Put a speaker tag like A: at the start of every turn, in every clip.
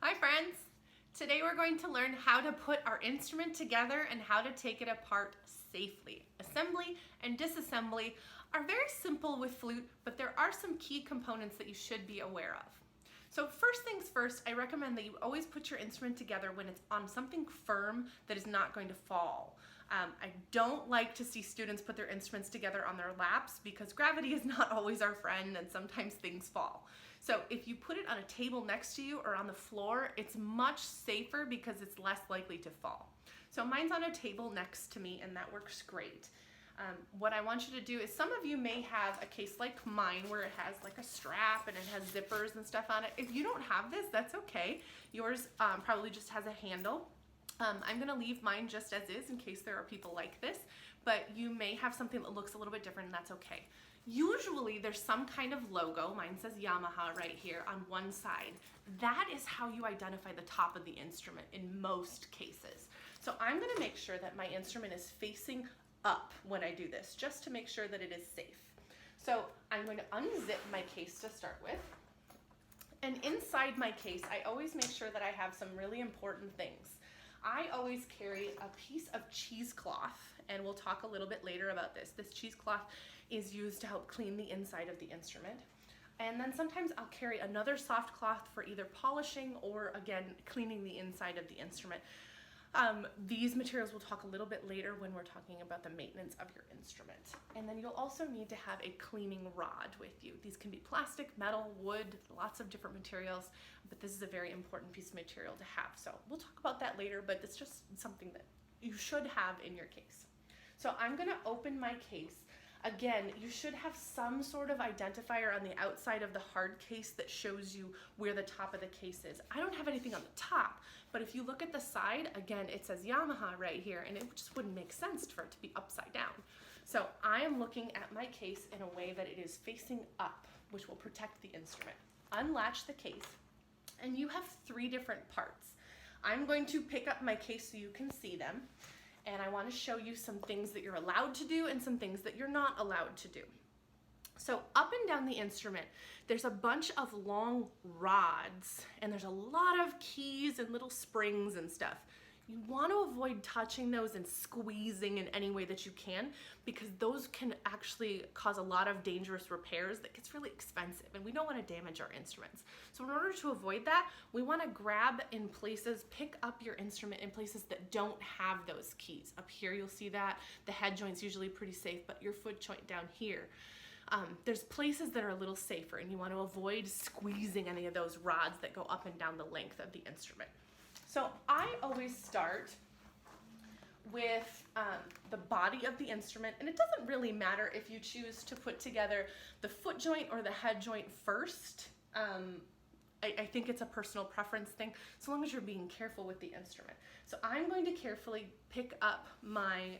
A: Hi friends! Today we're going to learn how to put our instrument together and how to take it apart safely. Assembly and disassembly are very simple with flute, but there are some key components that you should be aware of. So first things first, I recommend that you always put your instrument together when it's on something firm that is not going to fall. I don't like to see students put their instruments together on their laps because gravity is not always our friend and sometimes things fall. So if you put it on a table next to you or on the floor, it's much safer because it's less likely to fall. So mine's on a table next to me and that works great. What I want you to do is, some of you may have a case like mine where it has like a strap and it has zippers and stuff on it. If you don't have this, that's okay. Yours probably just has a handle. I'm gonna leave mine just as is in case there are people like this, but you may have something that looks a little bit different and that's okay. Usually there's some kind of logo, mine says Yamaha right here on one side. That is how you identify the top of the instrument in most cases. So I'm gonna make sure that my instrument is facing up when I do this, just to make sure that it is safe. So I'm going to unzip my case to start with. And inside my case, I always make sure that I have some really important things. I always carry a piece of cheesecloth, and we'll talk a little bit later about this. This cheesecloth is used to help clean the inside of the instrument. And then sometimes I'll carry another soft cloth for either polishing or, again, cleaning the inside of the instrument. These materials we'll talk a little bit later when we're talking about the maintenance of your instrument. And then you'll also need to have a cleaning rod with you. These can be plastic, metal, wood, lots of different materials, but this is a very important piece of material to have. So we'll talk about that later, but it's just something that you should have in your case. So I'm gonna open my case. Again, you should have some sort of identifier on the outside of the hard case that shows you where the top of the case is. I don't have anything on the top, but if you look at the side, again, it says Yamaha right here, and it just wouldn't make sense for it to be upside down. So I am looking at my case in a way that it is facing up, which will protect the instrument. Unlatch the case, and you have three different parts. I'm going to pick up my case so you can see them. And I want to show you some things that you're allowed to do and some things that you're not allowed to do. So up and down the instrument, there's a bunch of long rods, and there's a lot of keys and little springs and stuff. You want to avoid touching those and squeezing in any way that you can, because those can actually cause a lot of dangerous repairs that gets really expensive, and we don't want to damage our instruments. So in order to avoid that, we want to grab in places, pick up your instrument in places that don't have those keys. Up here you'll see that. The head joint's usually pretty safe, but your foot joint down here. There's places that are a little safer, and you want to avoid squeezing any of those rods that go up and down the length of the instrument. So I always start with the body of the instrument, and it doesn't really matter if you choose to put together the foot joint or the head joint first. I think it's a personal preference thing, so long as you're being careful with the instrument. So I'm going to carefully pick up my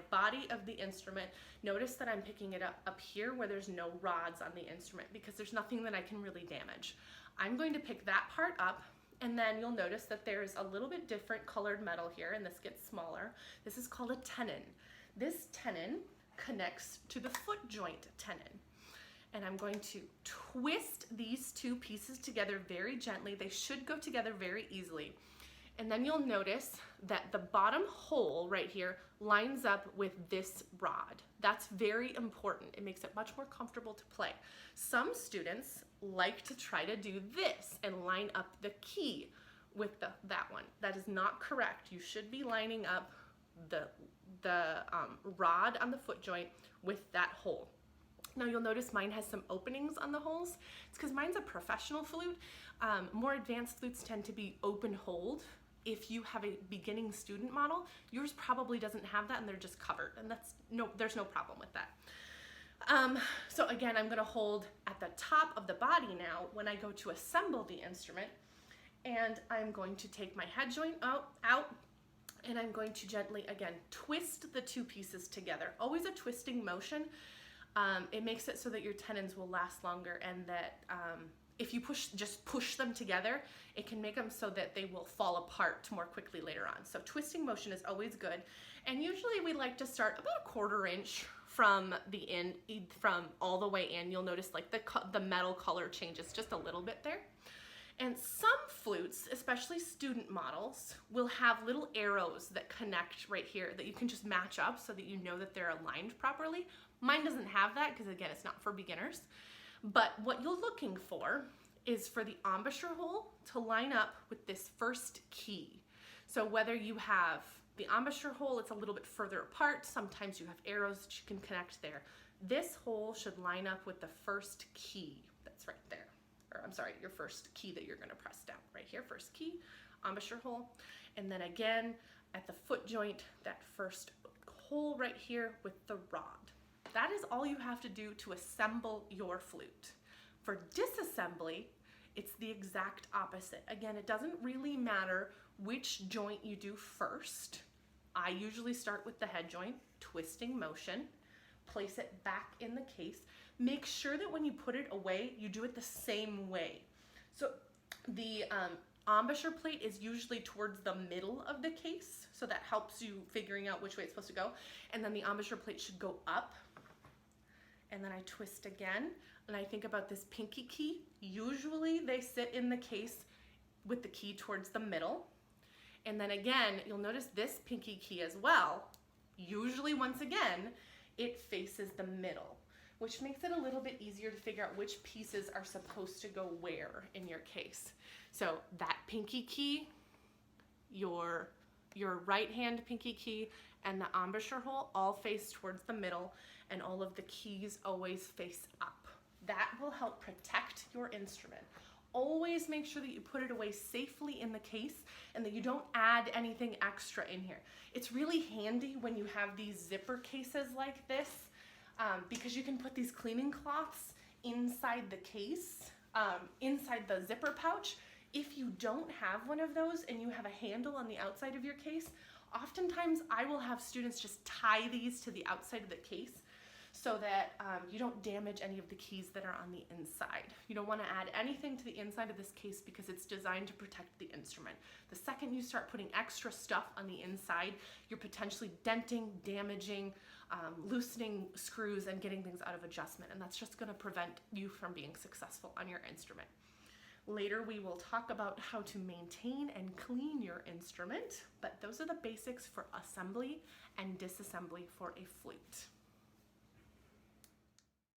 A: body of the instrument. Notice that I'm picking it up here where there's no rods on the instrument, because there's nothing that I can really damage. I'm going to pick that part up, and then you'll notice that there's a little bit different colored metal here, and this gets smaller. This is called a tenon. This tenon connects to the foot joint tenon. And I'm going to twist these two pieces together very gently. They should go together very easily. And then you'll notice that the bottom hole right here lines up with this rod. That's very important. It makes it much more comfortable to play. Some students like to try to do this and line up the key with that one. That is not correct. You should be lining up the rod on the foot joint with that hole. Now you'll notice mine has some openings on the holes. It's because mine's a professional flute. More advanced flutes tend to be open-holed. If you have a beginning student model, yours probably doesn't have that, and they're just covered, and there's no problem with that. So again, I'm gonna hold at the top of the body now when I go to assemble the instrument, and I'm going to take my head joint out, and I'm going to gently, again, twist the two pieces together. Always a twisting motion. It makes it so that your tenons will last longer, and that if you just push them together, it can make them so that they will fall apart more quickly later on. So twisting motion is always good. And usually we like to start about 1/4 inch from the end, from all the way in. You'll notice like the metal color changes just a little bit there. And some flutes, especially student models, will have little arrows that connect right here that you can just match up so that you know that they're aligned properly. Mine doesn't have that because, again, it's not for beginners. But what you're looking for is for the embouchure hole to line up with this first key. So whether you have the embouchure hole, it's a little bit further apart. Sometimes you have arrows that you can connect there. This hole should line up with the first key that's right there. Or I'm sorry, your first key that you're going to press down right here. First key, embouchure hole. And then again, at the foot joint, that first hole right here with the rod. That is all you have to do to assemble your flute. For disassembly, it's the exact opposite. Again, it doesn't really matter which joint you do first. I usually start with the head joint, twisting motion, place it back in the case. Make sure that when you put it away, you do it the same way. So the embouchure plate is usually towards the middle of the case, so that helps you figuring out which way it's supposed to go. And then the embouchure plate should go up. And then I twist again, and I think about this pinky key. Usually they sit in the case with the key towards the middle. And then again, you'll notice this pinky key as well. Usually, once again, it faces the middle, which makes it a little bit easier to figure out which pieces are supposed to go where in your case. So that pinky key, your right hand pinky key, and the embouchure hole all face towards the middle, and all of the keys always face up. That will help protect your instrument. Always make sure that you put it away safely in the case and that you don't add anything extra in here. It's really handy when you have these zipper cases like this because you can put these cleaning cloths inside the case, inside the zipper pouch. If you don't have one of those and you have a handle on the outside of your case, oftentimes I will have students just tie these to the outside of the case so that you don't damage any of the keys that are on the inside. You don't want to add anything to the inside of this case because it's designed to protect the instrument. The second you start putting extra stuff on the inside, you're potentially denting, damaging, loosening screws and getting things out of adjustment, and that's just going to prevent you from being successful on your instrument. Later we will talk about how to maintain and clean your instrument, but those are the basics for assembly and disassembly for a flute.